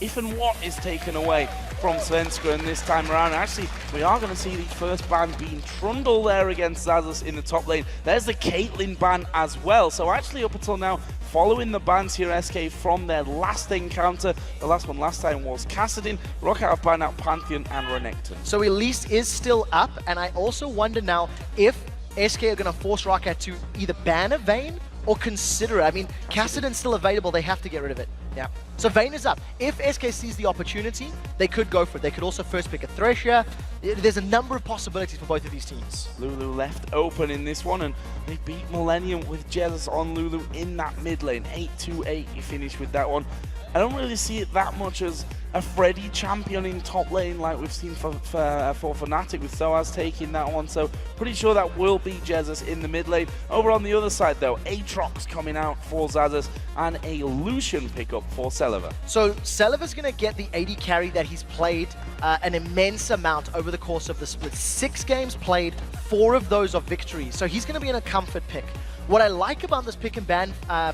If and what is taken away from Svenskeren this time around. Actually, we are going to see the first ban being Trundle there against Xaxus in the top lane. There's the Caitlyn ban as well. So actually up until now, following the bans here, SK from their last encounter, the last one last time was Kassadin. Roccat have banned out Pantheon and Renekton. So Elise is still up, and I also wonder now if SK are going to force Roccat to either ban a Vayne or consider it. I mean, Kassadin's still available, they have to get rid of it. Yeah. So Vayne is up. If SK sees the opportunity, they could go for it. They could also first pick a Thresh here. There's a number of possibilities for both of these teams. Lulu left open in this one, and they beat Millennium with Jesiz on Lulu in that mid lane. 8-2-8, you finish with that one. I don't really see it that much as a Freddy champion in top lane like we've seen for Fnatic with Soaz taking that one. So pretty sure that will be Jesiz in the mid lane. Over on the other side though, Aatrox coming out for Xaxus and a Lucian pickup for Celaver. So Celaver's going to get the AD carry that he's played an immense amount over the course of the split. 6 games played, 4 of those are victories. So he's going to be in a comfort pick. What I like about this pick and ban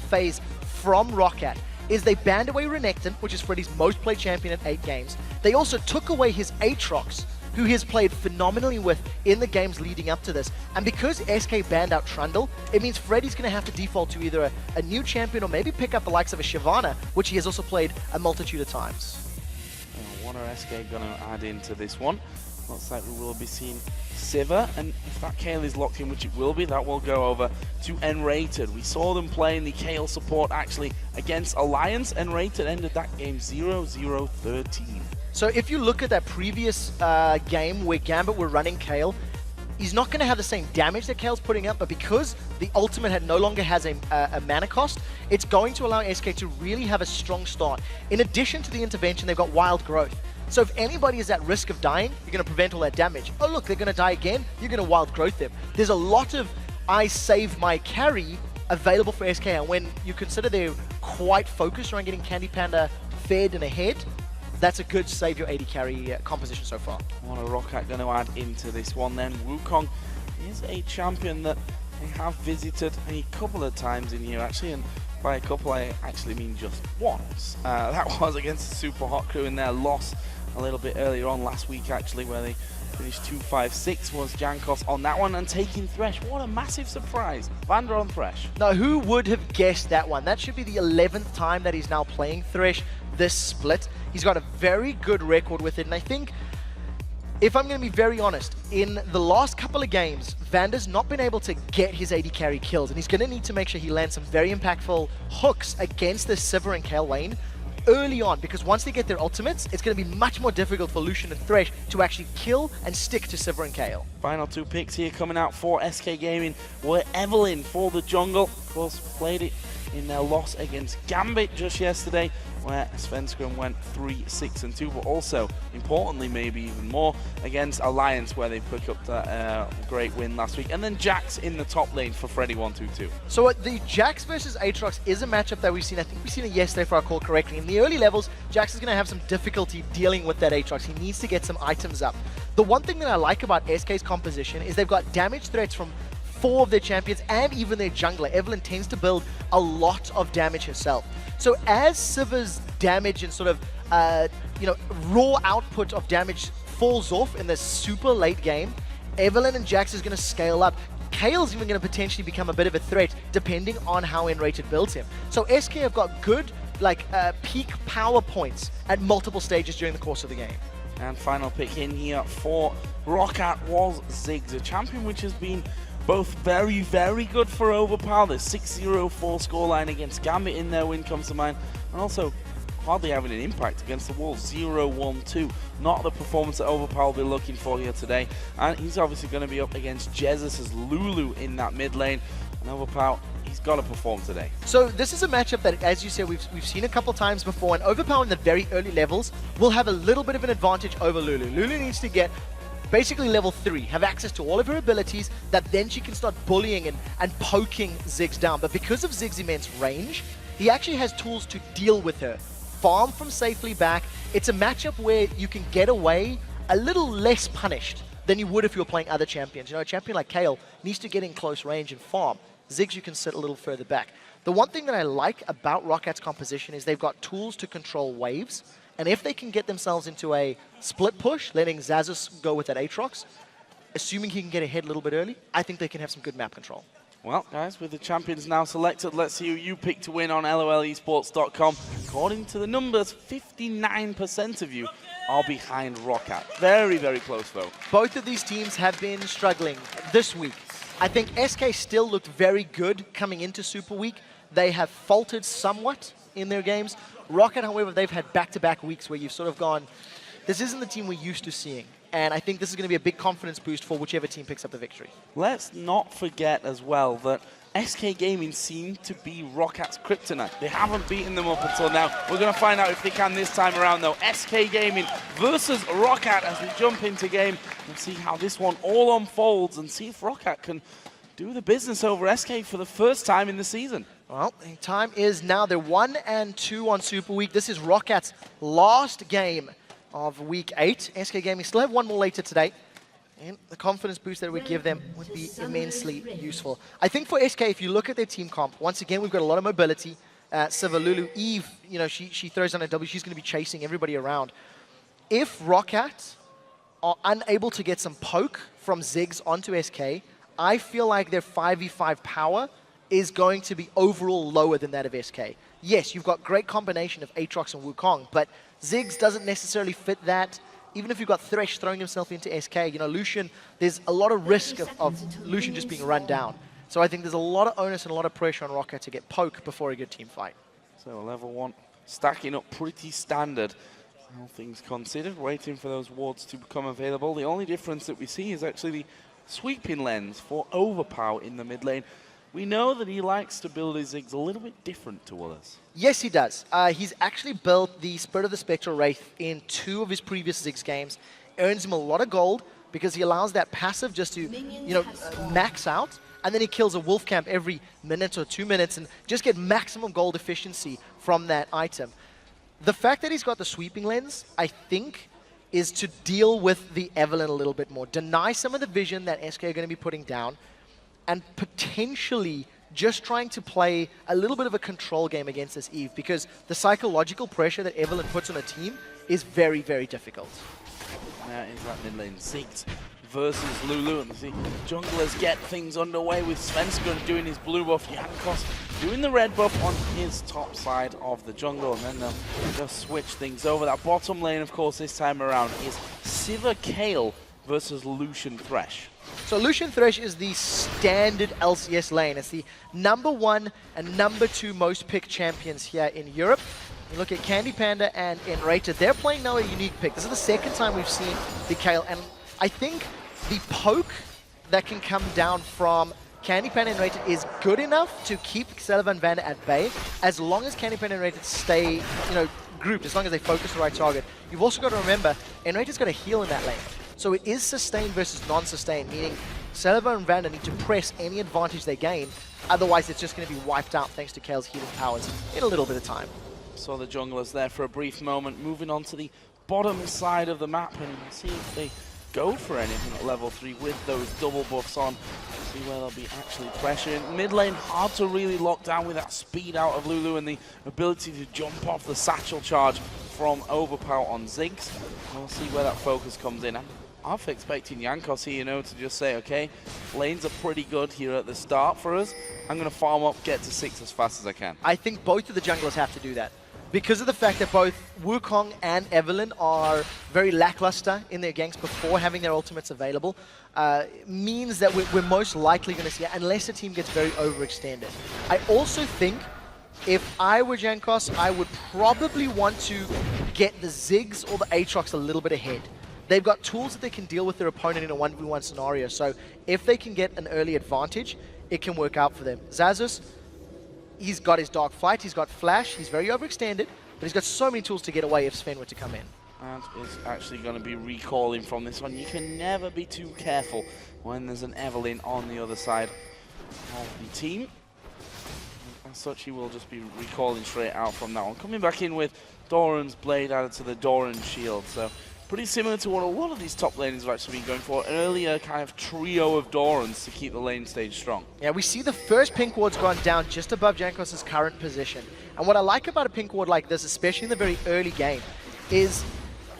phase from Roccat is they banned away Renekton, which is Freddy's most played champion at 8 games. They also took away his Aatrox, who he has played phenomenally with in the games leading up to this. And because SK banned out Trundle, it means Freddy's going to have to default to either a new champion or maybe pick up the likes of a Shyvana, which he has also played a multitude of times. What are SK going to add into this one? Looks like we will be seeing Sivir, and if that Kayle is locked in, which it will be, that will go over to nRated. We saw them playing the Kayle support actually against Alliance. nRated ended that game 0-0-13. So if you look at that previous game where Gambit were running Kayle, he's not going to have the same damage that Kayle's putting up, but because the ultimate no longer has a mana cost, it's going to allow SK to really have a strong start. In addition to the intervention, they've got Wild Growth. So if anybody is at risk of dying, you're going to prevent all that damage. Oh look, they're going to die again, you're going to Wild Growth them. There's a lot of I save my carry available for SK, and when you consider they're quite focused on getting CandyPanda fed and ahead, that's a good save your AD carry composition so far. What are Roccat going to add into this one then? Wukong is a champion that they have visited a couple of times in here actually, and by a couple I actually mean just once. That was against the Super Hot Crew in their loss a little bit earlier on last week actually, where they finished 2-5-6 was Jankos on that one, and taking Thresh. What a massive surprise. VandeR on Thresh. Now who would have guessed that one? That should be the 11th time that he's now playing Thresh this split. He's got a very good record with it, and I think, if I'm going to be very honest, in the last couple of games, VandeR's not been able to get his AD carry kills, and he's going to need to make sure he lands some very impactful hooks against the Sivir and Kayle lane early on, because once they get their ultimates, it's going to be much more difficult for Lucian and Thresh to actually kill and stick to Sivir and Kayle. Final 2 picks here coming out for SK Gaming were Evelynn for the jungle. Of course, played it in their loss against Gambit just yesterday, where Svenskeren went 3-6-2, but also, importantly maybe even more, against Alliance, where they picked up that great win last week. And then Jax in the top lane for Freddy122. So the Jax versus Aatrox is a matchup that we've seen. I think we've seen it yesterday, if I recall correctly. In the early levels, Jax is going to have some difficulty dealing with that Aatrox. He needs to get some items up. The one thing that I like about SK's composition is they've got damage threats from 4 of their champions and even their jungler. Evelynn tends to build a lot of damage herself. So as Sivir's damage and sort of raw output of damage falls off in the super late game, Evelynn and Jax is going to scale up. Kayle's even going to potentially become a bit of a threat depending on how nRated builds him. So SK have got good peak power points at multiple stages during the course of the game. And final pick in here for Roccat was Ziggs, a champion which has been both very, very good for Overpow. The 6-0-4 scoreline against Gambit in their win comes to mind, and also hardly having an impact against the Wolves. 0-1-2. Not the performance that Overpow will be looking for here today. And he's obviously going to be up against Jesiz' Lulu in that mid lane. And Overpow, he's got to perform today. So this is a matchup that, as you said, we've seen a couple times before, and Overpow in the very early levels will have a little bit of an advantage over Lulu. Lulu needs to get basically level 3, have access to all of her abilities, that then she can start bullying and poking Ziggs down. But because of Ziggs' immense range, he actually has tools to deal with her. Farm from safely back. It's a matchup where you can get away a little less punished than you would if you were playing other champions. You know, a champion like Kayle needs to get in close range and farm. Ziggs you can sit a little further back. The one thing that I like about Rockat's composition is they've got tools to control waves, and if they can get themselves into a split push, letting Xaxus go with that Aatrox, assuming he can get ahead a little bit early, I think they can have some good map control. Well, guys, with the champions now selected, let's see who you pick to win on LOLesports.com. According to the numbers, 59% of you are behind Roccat. Very, very close, though. Both of these teams have been struggling this week. I think SK still looked very good coming into Super Week. They have faltered somewhat in their games. Roccat, however, they've had back-to-back weeks where you've sort of gone, this isn't the team we're used to seeing. And I think this is going to be a big confidence boost for whichever team picks up the victory. Let's not forget as well that SK Gaming seem to be Rockat's kryptonite. They haven't beaten them up until now. We're going to find out if they can this time around, though. SK Gaming versus Roccat as we jump into game and see how this one all unfolds and see if Roccat can do the business over SK for the first time in the season. Well, the time is now. They're 1-2 on Super Week. This is Rockat's last game of Week 8. SK Gaming still have one more later today. And the confidence boost that we give them would be immensely useful. I think for SK, if you look at their team comp, once again, we've got a lot of mobility. Sivir, Lulu, Eve, you know, she throws on a W. She's going to be chasing everybody around. If Roccat are unable to get some poke from Ziggs onto SK, I feel like their 5v5 power is going to be overall lower than that of SK. Yes, you've got great combination of Aatrox and Wukong, but Ziggs doesn't necessarily fit that. Even if you've got Thresh throwing himself into SK, you know, Lucian, there's a lot of risk of Lucian just being run down. So I think there's a lot of onus and a lot of pressure on Roccat to get poke before a good team fight. So level 1, stacking up pretty standard. All things considered, waiting for those wards to become available. The only difference that we see is actually the sweeping lens for Overpow in the mid lane. We know that he likes to build his Ziggs a little bit different to others. Yes, he does. He's actually built the Spirit of the Spectral Wraith in 2 of his previous Ziggs games. Earns him a lot of gold because he allows that passive just to, you know, max out. And then he kills a wolf camp every minute or 2 minutes and just get maximum gold efficiency from that item. The fact that he's got the sweeping lens, I think, is to deal with the Evelynn a little bit more. Deny some of the vision that SK are going to be putting down, and potentially just trying to play a little bit of a control game against this Eve, because the psychological pressure that Evelynn puts on a team is very, very difficult. That is that mid lane. Ziggs versus Lulu, and the junglers get things underway with Svenskeren doing his blue buff, Jankos doing the red buff on his top side of the jungle, and then they'll just switch things over. That bottom lane, of course, this time around is Sivir Kayle versus Lucian Thresh. So Lucian Thresh is the standard LCS lane. It's the #1 and #2 most picked champions here in Europe. You look at CandyPanda and nRated, they're playing now a unique pick. This is the second time we've seen the Kayle, and I think the poke that can come down from CandyPanda and nRated is good enough to keep Celaver and VandeR at bay, as long as CandyPanda and nRated stay, you know, grouped, as long as they focus the right target. You've also got to remember, nRated's got a heal in that lane. So it is sustained versus non-sustained, meaning Celaver and VandeR need to press any advantage they gain, otherwise it's just going to be wiped out thanks to Kayle's healing powers in a little bit of time. Saw the junglers there for a brief moment, moving on to the bottom side of the map, and see if they go for anything at level 3 with those double buffs on. See where they'll be actually pressuring. Mid lane, hard to really lock down with that speed out of Lulu and the ability to jump off the satchel charge from Overpow on Ziggs. We'll see where that focus comes in. I'm expecting Jankos here, you know, to just say, okay, lanes are pretty good here at the start for us. I'm going to farm up, get to 6 as fast as I can. I think both of the junglers have to do that, because of the fact that both Wukong and Evelynn are very lackluster in their ganks before having their ultimates available, means that we're most likely going to see it, unless the team gets very overextended. I also think if I were Jankos, I would probably want to get the Ziggs or the Aatrox a little bit ahead. They've got tools that they can deal with their opponent in a 1v1 scenario, so if they can get an early advantage, it can work out for them. Xaxus, he's got his Dark Flight, he's got Flash, he's very overextended, but he's got so many tools to get away if Sven were to come in. And is actually going to be recalling from this one. You can never be too careful when there's an Evelynn on the other side of the team. As such, he will just be recalling straight out from that one. Coming back in with Doran's Blade added to the Doran shield, so pretty similar to what a lot of these top laners have actually been going for. Earlier kind of trio of Dorans to keep the lane stage strong. Yeah, we see the first pink ward's gone down just above Jankos' current position. And what I like about a pink ward like this, especially in the very early game, is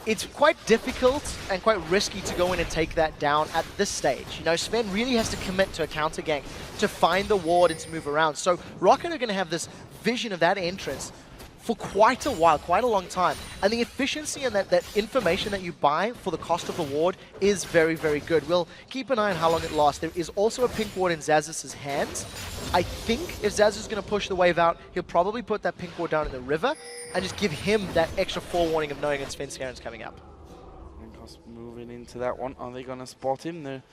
it's quite difficult and quite risky to go in and take that down at this stage. You know, Sven really has to commit to a counter gank to find the ward and to move around. So Roccat are going to have this vision of that entrance for quite a while, quite a long time. And the efficiency and that information that you buy for the cost of the ward is very, very good. We'll keep an eye on how long it lasts. There is also a pink ward in Xaxus' hands. I think if Xaxus is going to push the wave out, he'll probably put that pink ward down in the river and just give him that extra forewarning of knowing that Svenskeren's coming up. Jankos moving into that one. Are they going to spot him? They're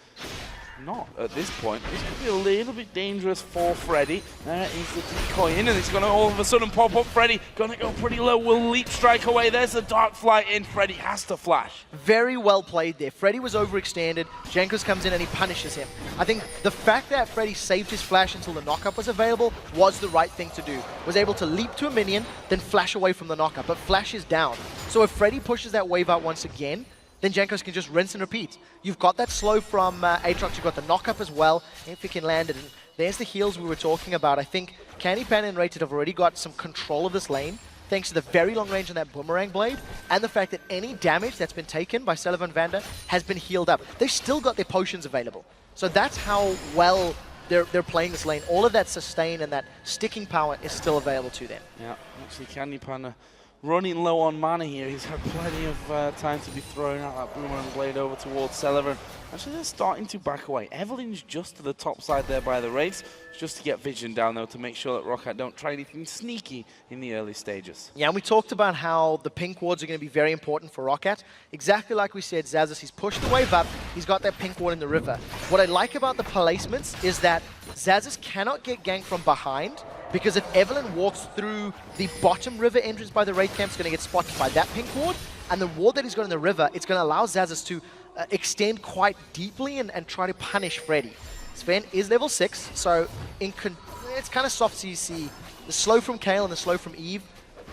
not at this point. This could be a little bit dangerous for Freddy. There is the decoy in, and it's going to all of a sudden pop up. Freddy going to go pretty low, will leap strike away. There's the dark flight in. Freddy has to flash. Very well played there. Freddy was overextended. Jankos comes in and he punishes him. I think the fact that Freddy saved his flash until the knockup was available was the right thing to do. Was able to leap to a minion, then flash away from the knockup, but flash is down. So if Freddy pushes that wave out once again, then Jankos can just rinse and repeat. You've got that slow from Aatrox, you've got the knockup as well, if he can land it. And there's the heals we were talking about. I think CandyPanda and nRated have already got some control of this lane, thanks to the very long range on that boomerang blade, and the fact that any damage that's been taken by Celaver and VandeR has been healed up. They've still got their potions available. So that's how well they're playing this lane. All of that sustain and that sticking power is still available to them. Yeah, actually CandyPanda running low on mana here. He's had plenty of time to be throwing out that boomerang blade over towards Celaver. Actually, they're starting to back away. Evelynn's just to the top side there by the race, just to get vision down, though, to make sure that Roccat don't try anything sneaky in the early stages. Yeah, and we talked about how the pink wards are going to be very important for Roccat. Exactly like we said, Xaxus, he's pushed the wave up, he's got that pink ward in the river. What I like about the placements is that Xaxus cannot get ganked from behind, because if Evelynn walks through the bottom river entrance by the raid camp, it's going to get spotted by that pink ward, and the ward that he's got in the river, it's going to allow Xaxus to extend quite deeply and try to punish Freddy. Sven is level 6, so it's kind of soft CC. The slow from Kayle and the slow from Eve,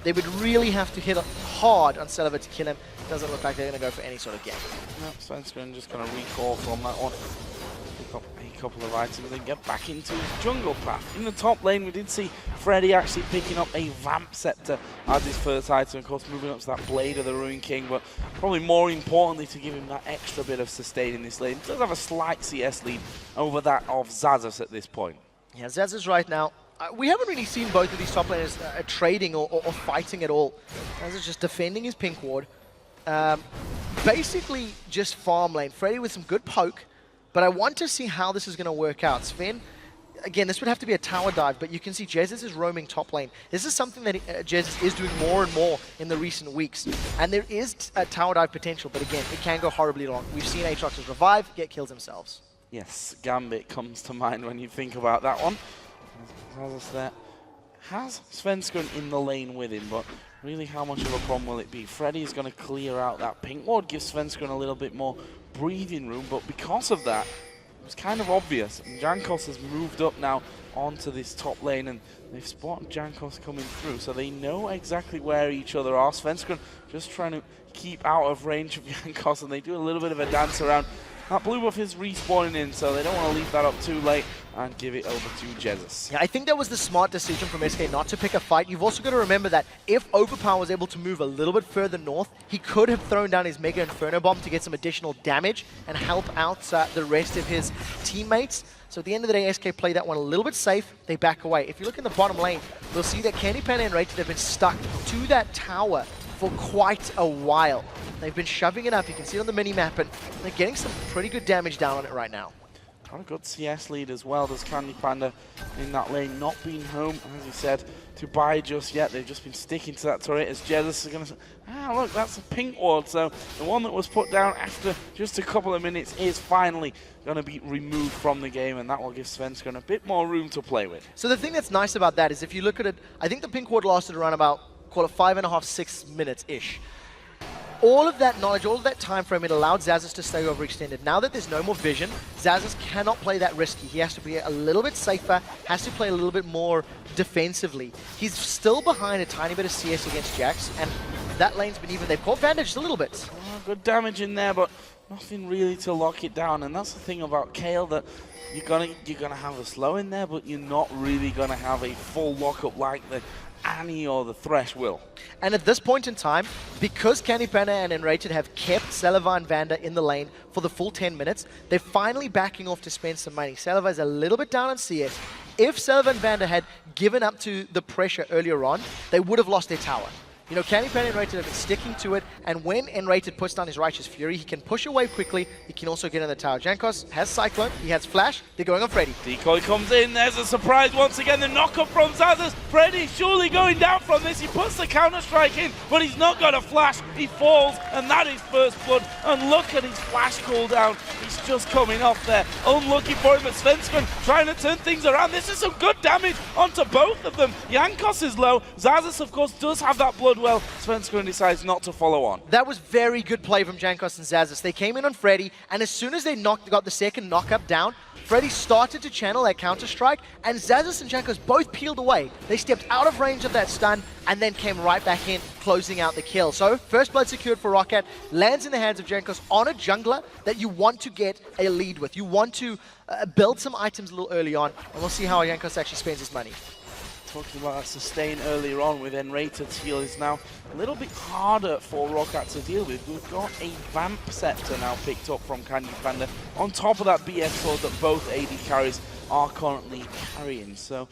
they would really have to hit hard on Celaver to kill him. Doesn't look like they're going to go for any sort of game. No, Svenskeren just going to recall from that one. Pick up a couple of items and get back into his jungle path. In the top lane, we did see Freddy actually picking up a Vamp Scepter as his first item, of course moving up to that Blade of the Ruined King, but probably more importantly to give him that extra bit of sustain in this lane. He does have a slight CS lead over that of Xaxus at this point. Yeah, Xaxus right now, we haven't really seen both of these top laners trading or fighting at all. Xaxus just defending his pink ward. Basically just farm lane. Freddy with some good poke, but I want to see how this is going to work out. Sven, again, this would have to be a tower dive, but you can see Jesiz is roaming top lane. This is something that Jesiz is doing more and more in the recent weeks. And there is a tower dive potential, but again, it can go horribly wrong. We've seen Aatrox revive, get kills themselves. Yes, Gambit comes to mind when you think about that one. Xaxus there has Svenskeren in the lane with him, but really how much of a problem will it be? Freddy's going to clear out that pink ward, give Svenskeren a little bit more breathing room, but because of that, it was kind of obvious. And Jankos has moved up now onto this top lane, and they've spotted Jankos coming through, so they know exactly where each other are. Svenskeren just trying to keep out of range of Jankos, and they do a little bit of a dance around. That blue buff is respawning in, so they don't want to leave that up too late and give it over to Jesiz. Yeah, I think that was the smart decision from SK not to pick a fight. You've also got to remember that if Overpow was able to move a little bit further north, he could have thrown down his Mega Inferno Bomb to get some additional damage and help out the rest of his teammates. So at the end of the day, SK play that one a little bit safe. They back away. If you look in the bottom lane, we'll see that CandyPanda and nRated have been stuck to that tower for quite a while. They've been shoving it up. You can see it on the mini-map, and they're getting some pretty good damage down on it right now. Got a good CS lead as well. Does CandyPanda in that lane not being home, as you said, to buy just yet. They've just been sticking to that turret as Jesiz is going to say, look, that's a pink ward. So the one that was put down after just a couple of minutes is finally going to be removed from the game, and that will give Svenskeren a bit more room to play with. So the thing that's nice about that is if you look at it, I think the pink ward lasted around about, call it 5.5, 6 minutes-ish. All of that knowledge, all of that time frame, it allowed Xaxus to stay overextended. Now that there's no more vision, Xaxus cannot play that risky. He has to be a little bit safer, has to play a little bit more defensively. He's still behind a tiny bit of CS against Jax, and that lane's been even. They've caught VandeR just a little bit. good damage in there, but nothing really to lock it down. And that's the thing about Kayle, that you're gonna have a slow in there, but you're not really gonna have a full lockup like the Annie or the Thresh will. And at this point in time, because CandyPanda and nRated have kept Celaver and VandeR in the lane for the full 10 minutes, they're finally backing off to spend some money. Celaver is a little bit down on CS. If Celaver and VandeR had given up to the pressure earlier on, they would have lost their tower. You know, CandyPanda and nRated have been sticking to it, and when nRated puts down his Righteous Fury, he can push away quickly, he can also get in the tower. Jankos has Cyclone, he has Flash, they're going on Freddy. Decoy comes in, there's a surprise once again, the knock-up from Xaxus. Freddy surely going down from this, he puts the counter-strike in, but he's not got a flash, he falls, and that is first blood. And look at his flash cooldown, he's just coming off there. Unlucky for him, but Svenskeren trying to turn things around. This is some good damage onto both of them. Jankos is low, Xaxus of course does have that blood well. Svenskeren decides not to follow on. That was very good play from Jankos and Xaxus. They came in on Freddy, and as soon as they got the second knock-up down, Freddy started to channel that counter-strike, and Xaxus and Jankos both peeled away. They stepped out of range of that stun, and then came right back in, closing out the kill. So, first blood secured for Roccat, lands in the hands of Jankos on a jungler that you want to get a lead with. You want to build some items a little early on, and we'll see how Jankos actually spends his money. Talking about that sustain earlier on with nRated's heal is now a little bit harder for Roccat to deal with. We've got a Vamp Scepter now picked up from CandyPanda on top of that BS sword that both AD carries are currently carrying. So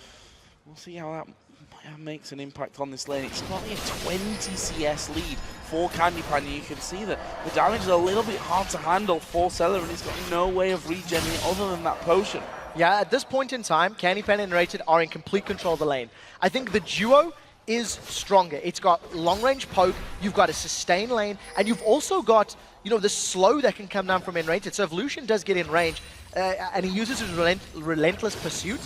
we'll see how that makes an impact on this lane. It's currently a 20 CS lead for CandyPanda. You can see that the damage is a little bit hard to handle for Celaver, and he's got no way of regenerating it other than that potion. Yeah, at this point in time, CandyPanda and nRated are in complete control of the lane. I think the duo is stronger. It's got long-range poke, you've got a sustain lane, and you've also got, you know, the slow that can come down from nRated. So if Lucian does get in range, and he uses his Relentless Pursuit,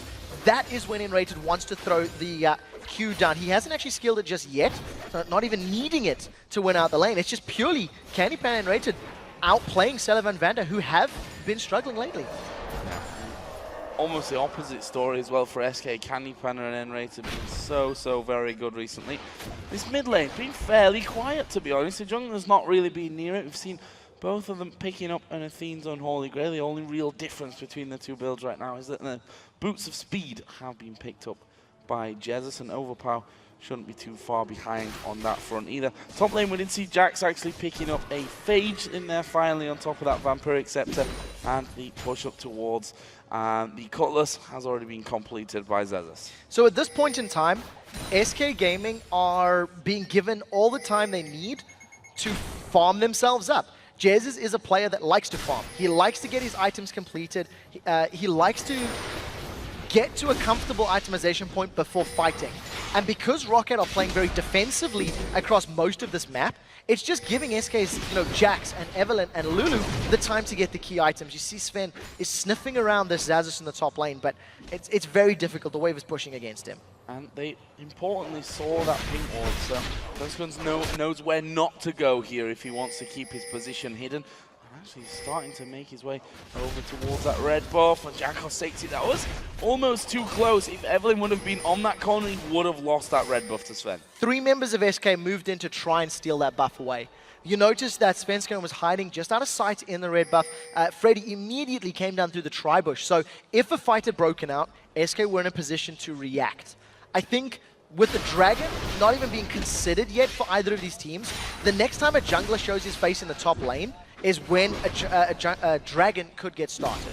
that is when nRated wants to throw the Q down. He hasn't actually skilled it just yet, so not even needing it to win out the lane. It's just purely CandyPanda and nRated outplaying Celaver and VandeR, who have been struggling lately. Almost the opposite story as well for SK. CandyPanda and nRated been so very good recently. This mid lane's been fairly quiet, to be honest. The jungler's not really been near it. We've seen both of them picking up an Athene's Unholy Grail. The only real difference between the two builds right now is that the Boots of Speed have been picked up by Jesiz, and Overpow shouldn't be too far behind on that front either. Top lane, we did see Jax actually picking up a Phage in there finally on top of that Vampiric Scepter, and the push up towards the Cutlass has already been completed by Xaxus. So at this point in time, SK Gaming are being given all the time they need to farm themselves up. Jesiz is a player that likes to farm. He likes to get his items completed. He likes to get to a comfortable itemization point before fighting. And because Roccat are playing very defensively across most of this map, it's just giving SK's, you know, Jax and Evelynn and Lulu the time to get the key items. You see Sven is sniffing around this Xaxus in the top lane, but it's very difficult. The wave is pushing against him. And they importantly saw that pink ward, so Svenskeren knows where not to go here if he wants to keep his position hidden. Actually starting to make his way over towards that red buff, and Jankos takes it. That was almost too close. If Evelynn would have been on that corner, he would have lost that red buff to Sven. 3 members of SK moved in to try and steal that buff away. You notice that Svenskeren was hiding just out of sight in the red buff. Freddy immediately came down through the tri-bush. So if a fight had broken out, SK were in a position to react. I think with the Dragon not even being considered yet for either of these teams, the next time a jungler shows his face in the top lane is when a Dragon could get started.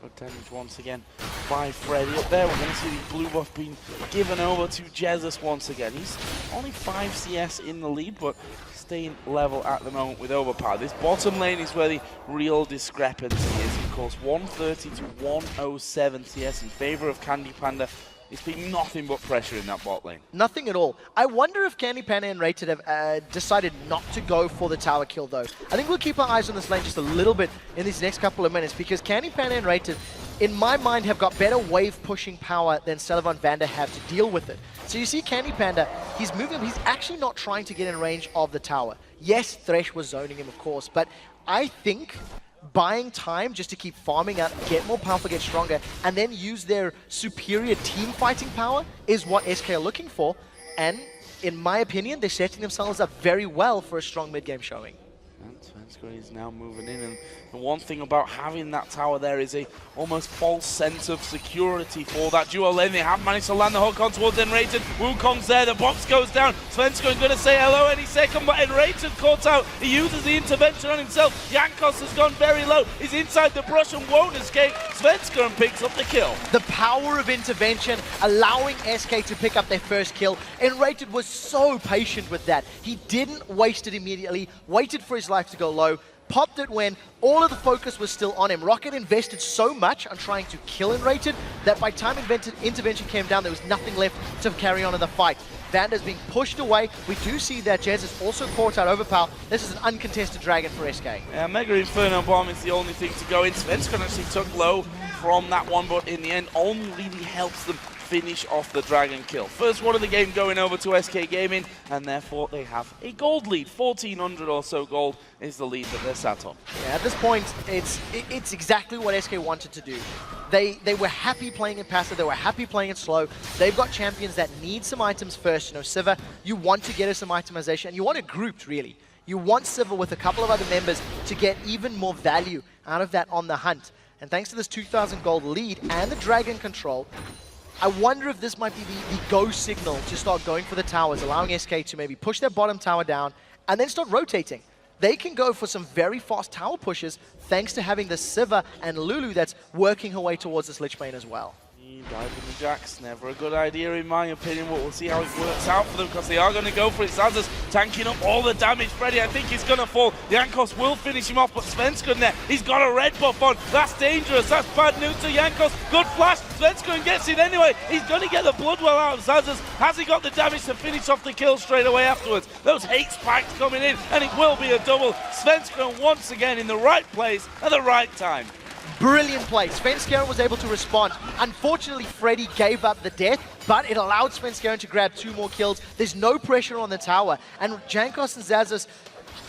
Good damage once again by Freddy up there. We're going to see the blue buff being given over to Jesiz once again. He's only 5 CS in the lead, but staying level at the moment with Overpow. This bottom lane is where the real discrepancy is. Of course, 130 to 107 CS in favor of CandyPanda. It's been nothing but pressure in that bot lane. Nothing at all. I wonder if CandyPanda and nRated have decided not to go for the tower kill, though. I think we'll keep our eyes on this lane just a little bit in these next couple of minutes, because CandyPanda and nRated, in my mind, have got better wave pushing power than Celaver and VandeR have to deal with it. So you see CandyPanda, he's moving, he's actually not trying to get in range of the tower. Yes, Thresh was zoning him, of course, but I think buying time just to keep farming up, get more powerful, get stronger, and then use their superior team fighting power is what SK are looking for. And in my opinion, they're setting themselves up very well for a strong mid-game showing. And Svenskeren is now moving in, and the one thing about having that tower there is a almost false sense of security for that duo lane. They have managed to land the hook on towards nRated. Wukong's there, the box goes down. Svenskeren going to say hello any second, but nRated caught out. He uses the intervention on himself. Jankos has gone very low. He's inside the brush and won't escape. Svenskeren picks up the kill. The power of intervention, allowing SK to pick up their first kill. nRated was so patient with that. He didn't waste it immediately, waited for his life to go low, popped it when all of the focus was still on him. Roccat invested so much on trying to kill nRated that by the time intervention came down, there was nothing left to carry on in the fight. VandeR's being pushed away. We do see that Jesiz also caught out Overpow. This is an uncontested dragon for SK. Yeah, Mega Inferno Bomb is the only thing to go in. Svenskeren actually took low from that one, but in the end only really helps them finish off the dragon kill. First one of the game going over to SK Gaming, and therefore they have a gold lead. 1,400 or so gold is the lead that they're sat on. Yeah, at this point, it's exactly what SK wanted to do. They were happy playing it passive, they were happy playing it slow. They've got champions that need some items first. You know, Sivir, you want to get us some itemization, and you want it grouped, really. You want Sivir with a couple of other members to get even more value out of that on the hunt. And thanks to this 2,000 gold lead and the dragon control, I wonder if this might be the go signal to start going for the towers, allowing SK to maybe push their bottom tower down and then start rotating. They can go for some very fast tower pushes thanks to having the Sivir and Lulu that's working her way towards this Lich Bane as well. Diving the Jax, never a good idea in my opinion, but we'll see how it works out for them because they are going to go for it. Xaxus tanking up all the damage. Freddy, I think he's going to fall. Jankos will finish him off, but Svenskeren there, he's got a red buff on. That's dangerous. That's bad news to Jankos. Good flash. Svenskeren gets it anyway. He's going to get the blood well out of Xaxus. Has he got the damage to finish off the kill straight away afterwards? Those hate spikes coming in, and it will be a double. Svenskeren once again in the right place at the right time. Brilliant play. Svenskeren was able to respond. Unfortunately, Freddy gave up the death, but it allowed Svenskeren to grab 2 more kills. There's no pressure on the tower. And Jankos and Xaxus,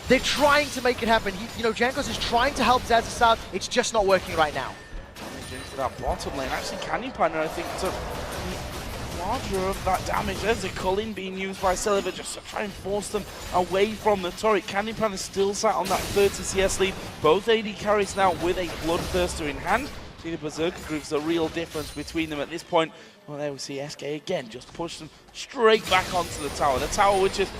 they're trying to make it happen. Jankos is trying to help Xaxus out. It's just not working right now. Into that bottom lane. Actually, CandyPanda, I think, took larger of that damage. There's a culling being used by Celaver just to try and force them away from the turret. CandyPanda still sat on that 30 CS lead. Both AD carries now with a Bloodthirster in hand. See, the Berserker group's a real difference between them at this point. Well, there we see SK again just push them straight back onto the tower. The tower which is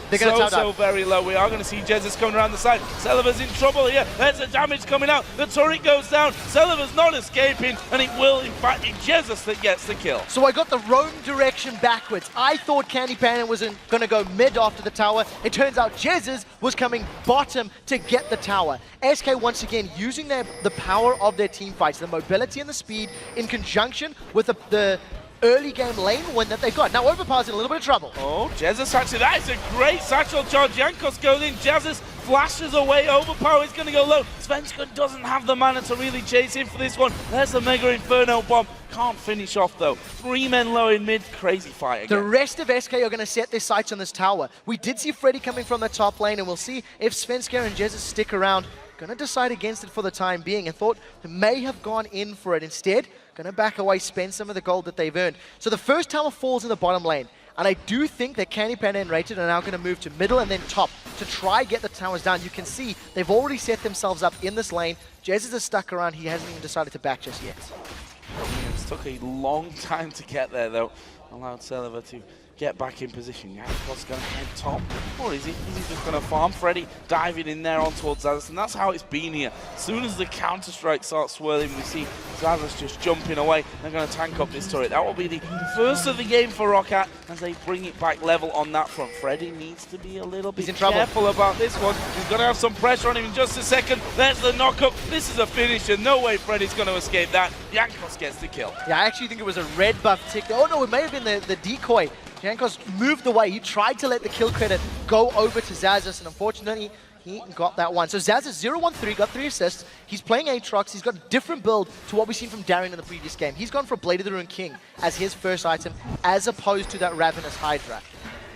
so very low. We are going to see Jesiz coming around the side. Celaver's in trouble here. There's the damage coming out. The turret goes down. Celaver's not escaping, and it will, in fact, be Jesiz that gets the kill. So I got the wrong direction backwards. I thought CandyPanda was going to go mid after the tower. It turns out Jesiz was coming bottom to get the tower. SK once again using the power of their team fights, the mobility and the speed in conjunction with the early game lane win that they've got. Now Overpow's in a little bit of trouble. Oh, Jesiz actually, that is a great satchel charge. Jankos goes in, Jesiz flashes away, Overpow is going to go low. Svenskeren doesn't have the mana to really chase in for this one. There's the Mega Inferno Bomb. Can't finish off though. 3 men low in mid, crazy fight again. The rest of SK are going to set their sights on this tower. We did see Freddy coming from the top lane, and we'll see if Svenskeren and Jesiz stick around. Going to decide against it for the time being, and thought they may have gone in for it. Instead, going to back away, spend some of the gold that they've earned. So the first tower falls in the bottom lane, and I do think that CandyPanda and nRated are now going to move to middle and then top to try get the towers down. You can see they've already set themselves up in this lane. Jesiz is stuck around. He hasn't even decided to back just yet. It took a long time to get there though. Allowed Celaver to get back in position. Jankos going to head top. Or is he? Is he just going to farm? Freddy diving in there on towards Xaxus, and that's how it's been here. As soon as the counter-strike starts swirling, we see Xaxus just jumping away. They're going to tank up this turret. That will be the first of the game for Roccat as they bring it back level on that front. Freddy needs to be a little bit careful about this one. He's going to have some pressure on him in just a second. There's the knock-up. This is a finisher. No way Freddy's going to escape that. Jankos gets the kill. Yeah, I actually think it was a red buff tick. Oh no, it may have been the decoy. Jankos moved away. He tried to let the kill credit go over to Xaxus, and unfortunately, he got that one. So Xaxus 0-1-3, got 3 assists. He's playing Aatrox. He's got a different build to what we've seen from Darien in the previous game. He's gone for Blade of the Rune King as his first item, as opposed to that Ravenous Hydra.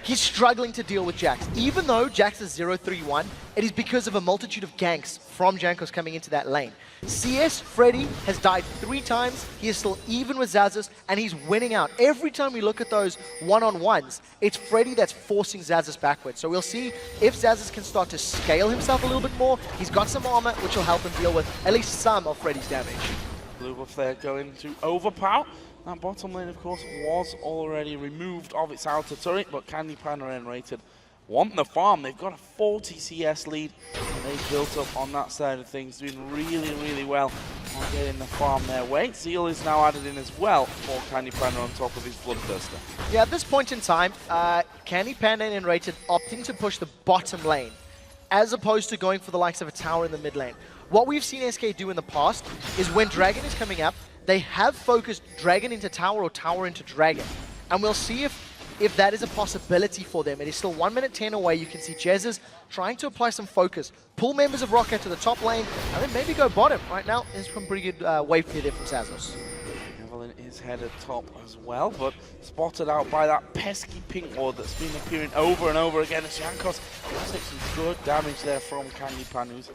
he's struggling to deal with Jax. Even though Jax is 0-3-1, it is because of a multitude of ganks from Jankos coming into that lane. CS, Freddy, has died 3 times. He is still even with Xaxus, and he's winning out. Every time we look at those one-on-ones, it's Freddy that's forcing Xaxus backwards. So we'll see if Xaxus can start to scale himself a little bit more. He's got some armor, which will help him deal with at least some of Freddy's damage. Blue buff there going to Overpow. That bottom lane, of course, was already removed of its outer turret, but CandyPanda and nRated want the farm. They've got a 40 CS lead, and they've built up on that side of things, doing really, really well on getting the farm their way. Zeal is now added in as well for CandyPanda on top of his Bloodthirster. Yeah, at this point in time, CandyPanda and nRated opting to push the bottom lane, as opposed to going for the likes of a tower in the mid lane. What we've seen SK do in the past is when Dragon is coming up, they have focused Dragon into tower or tower into Dragon. And we'll see if that is a possibility for them. It is still 1 minute 10 away. You can see Jesiz trying to apply some focus, pull members of Roccat to the top lane, and then maybe go bottom. Right now, there's some pretty good wave clear there from Xaxus. Evelynn is headed top as well, but spotted out by that pesky pink ward that's been appearing over and over again as Jankos does take some good damage there from CandyPanda, who's,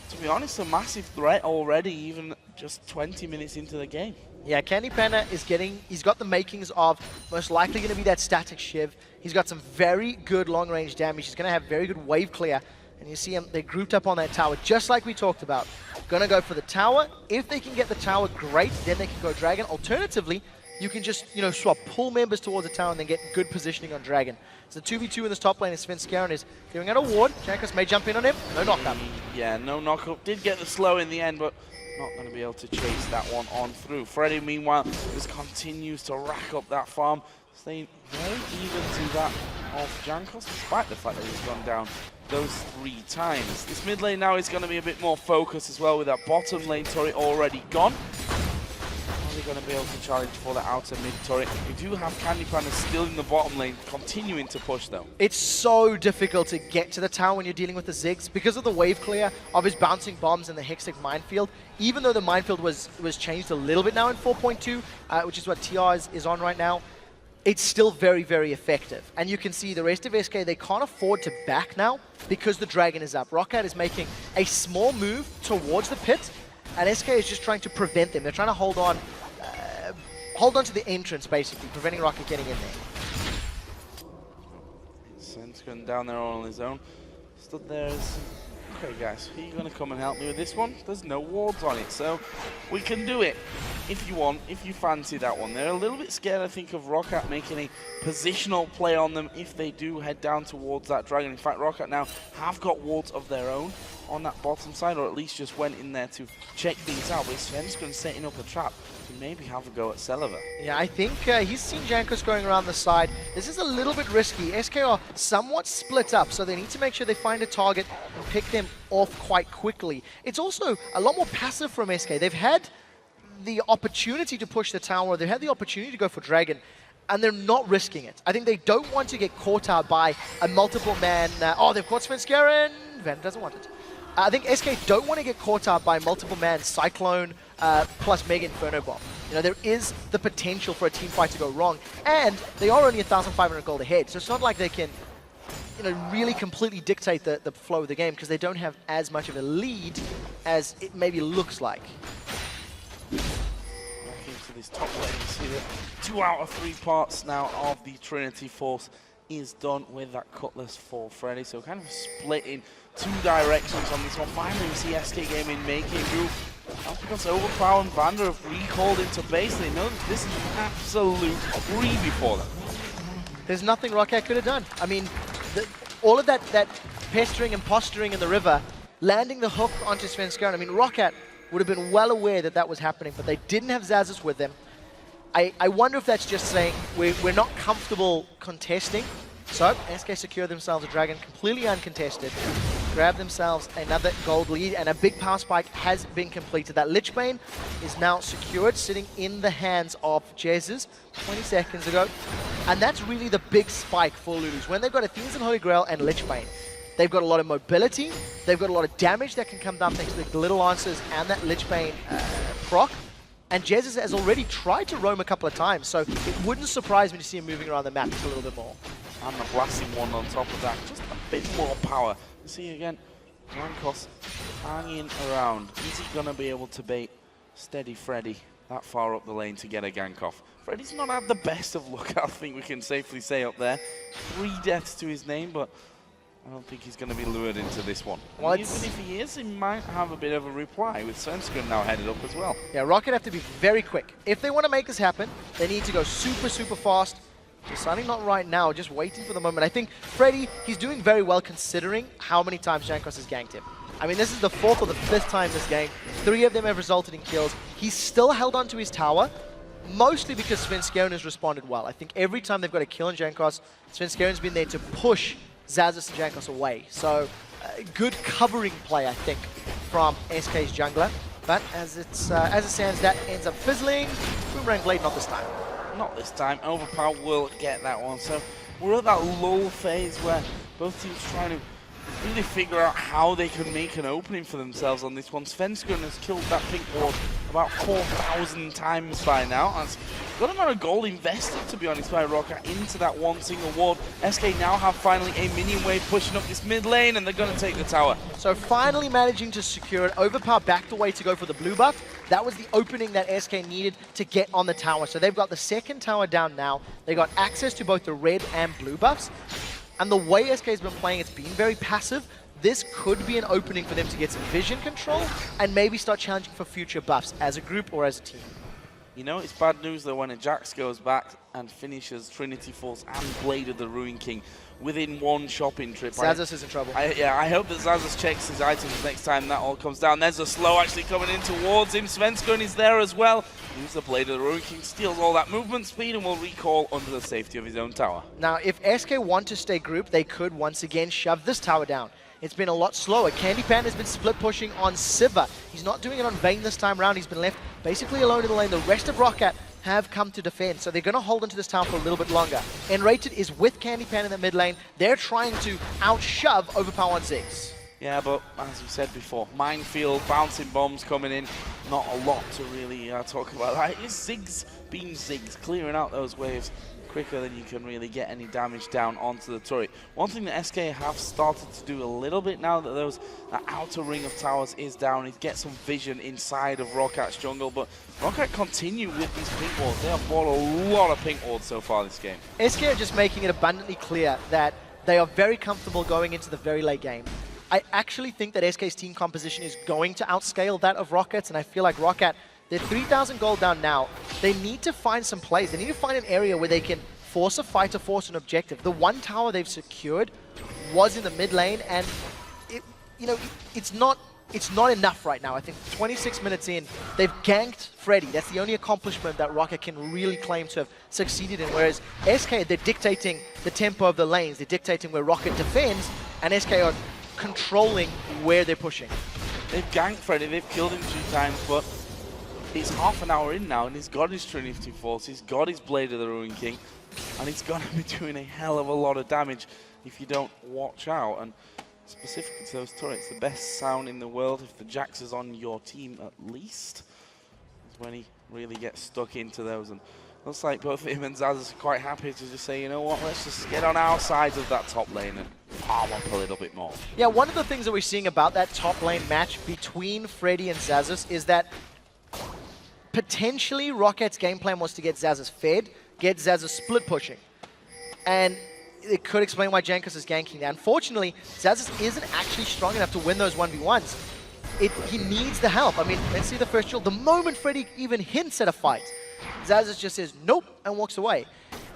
to be honest, a massive threat already, even just 20 minutes into the game. Yeah, CandyPanda is he's got the makings of most likely going to be that static Shiv. He's got some very good long-range damage. He's going to have very good wave clear. And you see him, they grouped up on that tower, just like we talked about. Going to go for the tower. If they can get the tower, great. Then they can go Dragon. Alternatively, you can just, swap, pull members towards the tower and then get good positioning on Dragon. So the 2v2 in this top lane is Svenskeren is giving out a ward. Jankos may jump in on him. No knockup. Yeah, no knockup. Did get the slow in the end, but not going to be able to chase that one on through. Freddy, meanwhile, just continues to rack up that farm, staying very even to that of Jankos, despite the fact that he's gone down those 3 times. This mid lane now is going to be a bit more focused as well, with that bottom lane turret already gone. Are they going to be able to challenge for the outer mid turret? We do have CandyPanda still in the bottom lane, continuing to push though. It's so difficult to get to the tower when you're dealing with the Ziggs because of the wave clear of his bouncing bombs and the Hextech minefield. Even though the minefield was changed a little bit now in 4.2, which is what TR is on right now, it's still very, very effective. And you can see the rest of SK, they can't afford to back now because the Dragon is up. Roccat is making a small move towards the pit, and SK is just trying to prevent them. They're trying to hold on to the entrance, basically, preventing Roccat getting in there. Svenskeren down there all on his own. Stood there as, okay guys, are you going to come and help me with this one? There's no wards on it, so we can do it if you want, if you fancy that one. They're a little bit scared, I think, of Roccat making a positional play on them if they do head down towards that Dragon. In fact, Roccat now have got wards of their own on that bottom side, or at least just went in there to check things out. But Svenskeren setting up a trap to maybe have a go at Celaver. Yeah, I think he's seen Jankos going around the side. This is a little bit risky. SK are somewhat split up, so they need to make sure they find a target and pick them off quite quickly. It's also a lot more passive from SK. They've had the opportunity to push the tower, they've had the opportunity to go for Dragon, and they're not risking it. I think they don't want to get caught out by a multiple man. Oh, they've caught Svenskeren. VandeR doesn't want it. I think SK don't want to get caught out by multiple man Cyclone plus Mega Inferno Bomb. There is the potential for a team fight to go wrong, and they are only 1,500 gold ahead, so it's not like they can really completely dictate the flow of the game because they don't have as much of a lead as it maybe looks like. Back into this top lane, you see that 2 out of 3 parts now of the Trinity Force is done with that Cutlass for Freddy, so kind of split in 2 directions on this one. Finally, we see SK Gaming making a move. That's because Overpow and VandeR have recalled into base. They know that this is an absolute freebie for them. There's nothing Roccat could have done. I mean, all of that pestering and posturing in the river, landing the hook onto Svenskeren. I mean, Roccat would have been well aware that that was happening, but they didn't have Xaxus with them. I wonder if that's just saying we're not comfortable contesting. So SK secure themselves a Dragon completely uncontested, grab themselves another gold lead, and a big power spike has been completed. That Lich Bane is now secured, sitting in the hands of Jesiz 20 seconds ago. And that's really the big spike for Lulu's. When they've got Athena's and Holy Grail and Lich Bane, they've got a lot of mobility, they've got a lot of damage that can come down thanks to the Little Answers and that Lich Bane proc. And Jesiz has already tried to roam a couple of times, so it wouldn't surprise me to see him moving around the map just a little bit more. And the blasting one on top of that. Just a bit more power. You see again, Jankos hanging around. Is he going to be able to bait Steady Freddy that far up the lane to get a gank off? Freddy's not had the best of luck, I think we can safely say up there. 3 deaths to his name, but I don't think he's going to be lured into this one. Well, even if he is, he might have a bit of a reply with Svenskeren now headed up as well. Yeah, Roccat have to be very quick. If they want to make this happen, they need to go super, super fast. Deciding not right now, just waiting for the moment. I think Freddy, he's doing very well considering how many times Jankos has ganked him. I mean, this is the 4th or the 5th time this game. 3 of them have resulted in kills. He's still held on to his tower, mostly because Svenskeren has responded well. I think every time they've got a kill on Jankos, Svenskeren's been there to push Xaxus and Jankos away. So, good covering play, I think, from SK's jungler. But as it stands, that ends up fizzling. Boomerang Blade, not this time. Not this time. Overpow will get that one. So we're at that lull phase where both teams trying to really figure out how they can make an opening for themselves on this one. Svenskeren has killed that pink ward about 4,000 times by now. That's got amount of gold invested, to be honest, by Roccat into that one single ward. SK now have finally a minion wave pushing up this mid lane, and they're going to take the tower. So finally managing to secure it. Overpow backed away to go for the blue buff. That was the opening that SK needed to get on the tower. So they've got the 2nd tower down now. They got access to both the red and blue buffs. And the way SK's been playing, it's been very passive. This could be an opening for them to get some vision control and maybe start challenging for future buffs as a group or as a team. You know, it's bad news though when Ajax goes back and finishes Trinity Force and Blade of the Ruin King within one shopping trip. Xaxus is in trouble. I hope that Xaxus checks his items next time that all comes down. There's a slow actually coming in towards him. Svenskeren is there as well. Use the Blade of the Ruin King, steals all that movement speed and will recall under the safety of his own tower. Now, if SK want to stay grouped, they could once again shove this tower down. It's been a lot slower. CandyPanda has been split pushing on Sivir. He's not doing it on Vayne this time around. He's been left basically alone in the lane. The rest of Roccat have come to defend, so they're going to hold onto this tower for a little bit longer. nRated is with CandyPanda in the mid lane. They're trying to outshove Overpow on Ziggs. Yeah, but as we said before, minefield, bouncing bombs coming in, not a lot to really talk about. That is Ziggs being Ziggs, clearing out those waves quicker than you can really get any damage down onto the turret. One thing that SK have started to do a little bit now that that outer ring of towers is down is get some vision inside of Rockat's jungle, but Roccat continue with these pink wards. They have bought a lot of pink wards so far this game. SK are just making it abundantly clear that they are very comfortable going into the very late game. I actually think that SK's team composition is going to outscale that of Rockat's, and I feel like Roccat, they're 3,000 gold down now. They need to find some plays. They need to find an area where they can force a fight or force an objective. The one tower they've secured was in the mid lane, and it's not enough right now. I think 26 minutes in, they've ganked Freddy. That's the only accomplishment that Roccat can really claim to have succeeded in. Whereas SK, they're dictating the tempo of the lanes. They're dictating where Roccat defends, and SK are controlling where they're pushing. They've ganked Freddy. They've killed him 2 times, but it's half an hour in now, and he's got his Trinity Force. He's got his Blade of the Ruin King, and he's going to be doing a hell of a lot of damage if you don't watch out. And specifically to those turrets, the best sound in the world, if the Jax is on your team at least, is when he really gets stuck into those. And looks like both him and Xaxus are quite happy to just say, you know what, let's just get on our sides of that top lane and palm up a little bit more. Yeah, one of the things that we're seeing about that top lane match between Freddy and Xaxus is that potentially Rockat's game plan was to get Xaxus fed, get Xaxus split pushing. And it could explain why Jankos is ganking there. Unfortunately, Xaxus isn't actually strong enough to win those 1v1s. He needs the help. I mean, let's see the first duel. The moment Freddy even hints at a fight, Xaxus just says nope and walks away.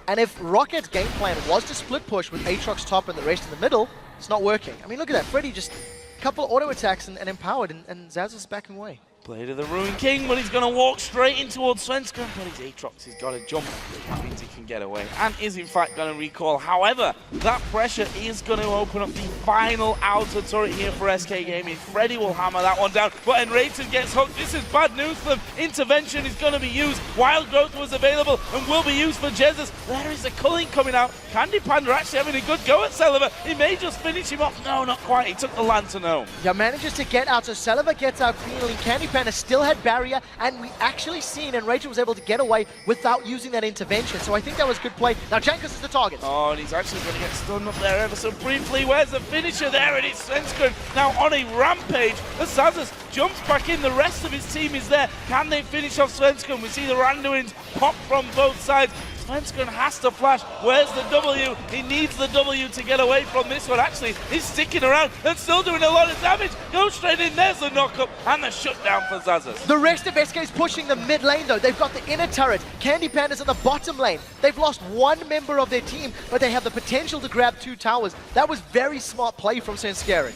And if Rockat's game plan was to split push with Aatrox top and the rest in the middle, it's not working. I mean, look at that. Freddy just a couple of auto attacks and empowered, and Xaxus is backing away. Blade of the Ruin King, but he's going to walk straight in towards Svenskeren, but his Aatrox has got to jump. That means he can get away, and is in fact going to recall. However, that pressure is going to open up the final outer turret here for SK Gaming. Freddy will hammer that one down, but nRated gets hooked. This is bad news for them. Intervention is going to be used. Wild Growth was available and will be used for Jesiz. There is a culling coming out. CandyPanda actually having a good go at Celaver. He may just finish him off. No, not quite. He took the lantern home. Yeah, manages to get out, so Celaver gets out cleanly. CandyPanda still had barrier, and we actually seen nRated was able to get away without using that intervention. So I think think that was good play. Now Jankos is the target. Oh, and he's actually going to get stunned up there ever so briefly. Where's the finisher there? And it's Svenskeren now on a rampage. As Xaxus jumps back in, the rest of his team is there. Can they finish off Svenskeren? We see the Randuins pop from both sides. Svenskeren has to flash. Where's the W? He needs the W to get away from this one. Actually, he's sticking around and still doing a lot of damage. Go straight in. There's the knock-up and the shutdown for Xaxus. The rest of SK is pushing the mid lane though. They've got the inner turret. CandyPanda's in the bottom lane. They've lost one member of their team, but they have the potential to grab 2 towers. That was very smart play from Svenskeren.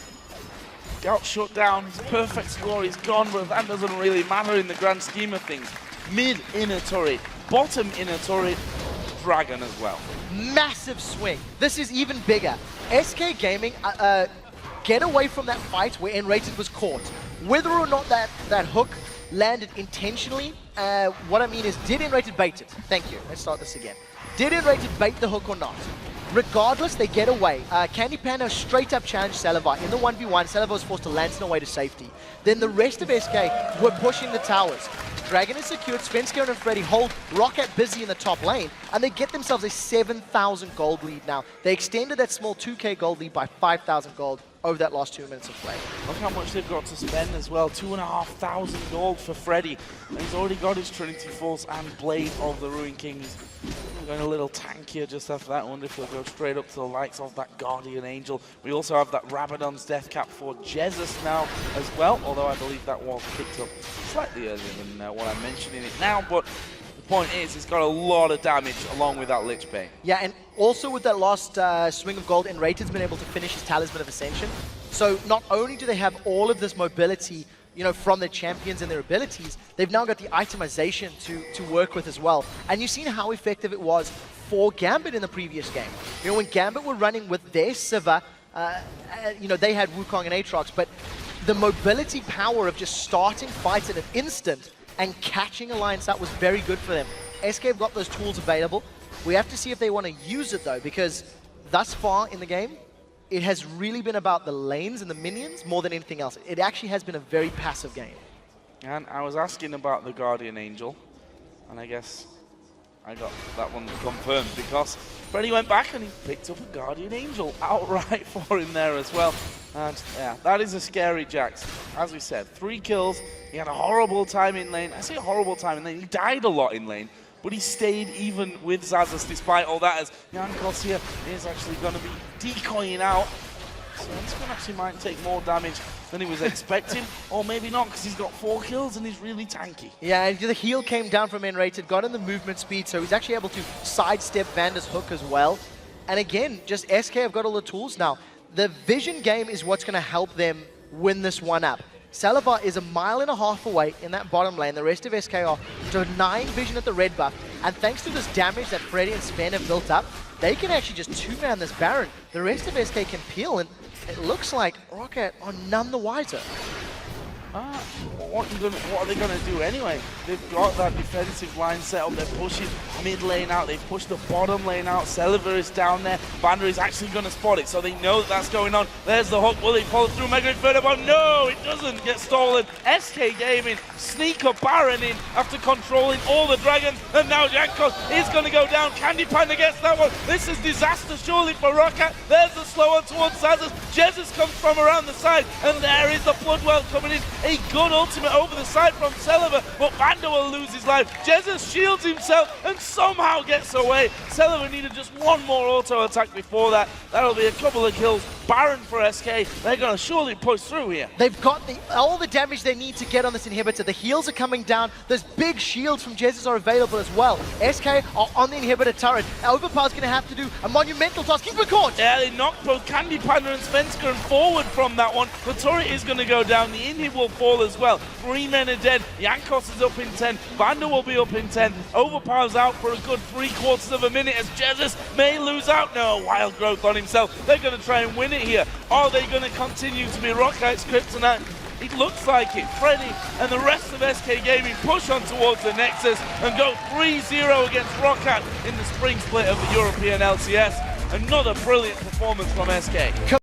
Got shut down. His perfect score is gone, but that doesn't really matter in the grand scheme of things. Mid inner turret, bottom inner turret, dragon as well. Massive swing. This is even bigger. SK Gaming get away from that fight where nRated was caught. Whether or not that hook landed intentionally, what I mean is, did nRated bait it? Thank you. Let's start this again. Did nRated bait the hook or not? Regardless, they get away. CandyPanda straight up challenged Celaver. In the 1v1, Celaver was forced to lantern away to safety. Then the rest of SK were pushing the towers. Dragon is secured, Svenskeren and Freddy hold Roccat busy in the top lane, and they get themselves a 7,000 gold lead now. They extended that small 2k gold lead by 5,000 gold over that last 2 minutes of play. Look how much they've got to spend as well. 2,500 gold for Freddy. And he's already got his Trinity Force and Blade of the Ruined King. He's going a little tankier just after that. I wonder if he'll go straight up to the likes of that Guardian Angel. We also have that Rabadon's Death Cap for Jesiz now as well, although I believe that was picked up slightly earlier than what I'm mentioning it now. But the point is, he's got a lot of damage along with that Lich Bane. Yeah, and also with that last swing of gold, nRated's been able to finish his Talisman of Ascension. So not only do they have all of this mobility, you know, from their champions and their abilities, they've now got the itemization to work with as well. And you've seen how effective it was for Gambit in the previous game. You know, when Gambit were running with their Sivir, you know, they had Wukong and Aatrox, but the mobility power of just starting fights in an instant and catching Alliance out was very good for them. SK have got those tools available. We have to see if they want to use it though, because thus far in the game, it has really been about the lanes and the minions more than anything else. It actually has been a very passive game. And I was asking about the Guardian Angel, and I guess I got that one confirmed because Freddy went back and he picked up a Guardian Angel outright for him there as well. And yeah, that is a scary Jax. As we said, 3 kills. He had a horrible time in lane. I say a horrible time in lane. He died a lot in lane, but he stayed even with Xaxus despite all that, as Jankos here is actually going to be decoying out. So this one actually might take more damage than he was expecting, or maybe not, because he's got 4 kills and he's really tanky. Yeah, and the heal came down from nRated, got in the movement speed, so he's actually able to sidestep VandeR's hook as well. And again, just SK have got all the tools now. The vision game is what's going to help them win this one up. Celaver is 1.5 miles away in that bottom lane. The rest of SK are denying vision at the red buff. And thanks to this damage that Freddy and Sven have built up, they can actually just 2-man this Baron. The rest of SK can peel, and it looks like Roccat are none the wiser. What are they going to do anyway? They've got that defensive line set up. They're pushing mid lane out. They've pushed the bottom lane out. Celaver is down there. VandeR is actually going to spot it, so they know that that's going on. There's the hook. Will he follow through? Mega Inferno, but no, it doesn't get stolen. SK Gaming sneak a Baron in after controlling all the dragons, and now Jankos is going to go down. CandyPanda gets that one. This is disaster surely for Roccat. There's the slow one towards Xaxus. Jesiz comes from around the side, and there is the Bloodwell coming in. A good ultimate over the side from Celaver, but VandeR will lose his life. Jesiz shields himself and somehow gets away. Celaver needed just one more auto attack before that. That'll be a couple of kills. Baron for SK. They're going to surely push through here. They've got all the damage they need to get on this inhibitor. The heals are coming down. Those big shields from Jesiz are available as well. SK are on the inhibitor turret. Overpow's going to have to do a monumental task. Keep it caught! Yeah, they knocked both CandyPanda and Svenskeren forward from that one. The turret is going to go down. The inhib will fall as well. 3 men are dead. Jankos is up in 10. VandeR will be up in 10. Overpow's out for a good 3/4 of a minute as Jesiz may lose out. No, wild growth on himself. They're going to try and win it here. Are they going to continue to be Rockat's kryptonite? It looks like it. Freddy and the rest of SK Gaming push on towards the Nexus and go 3-0 against Roccat in the spring split of the European LCS. Another brilliant performance from SK.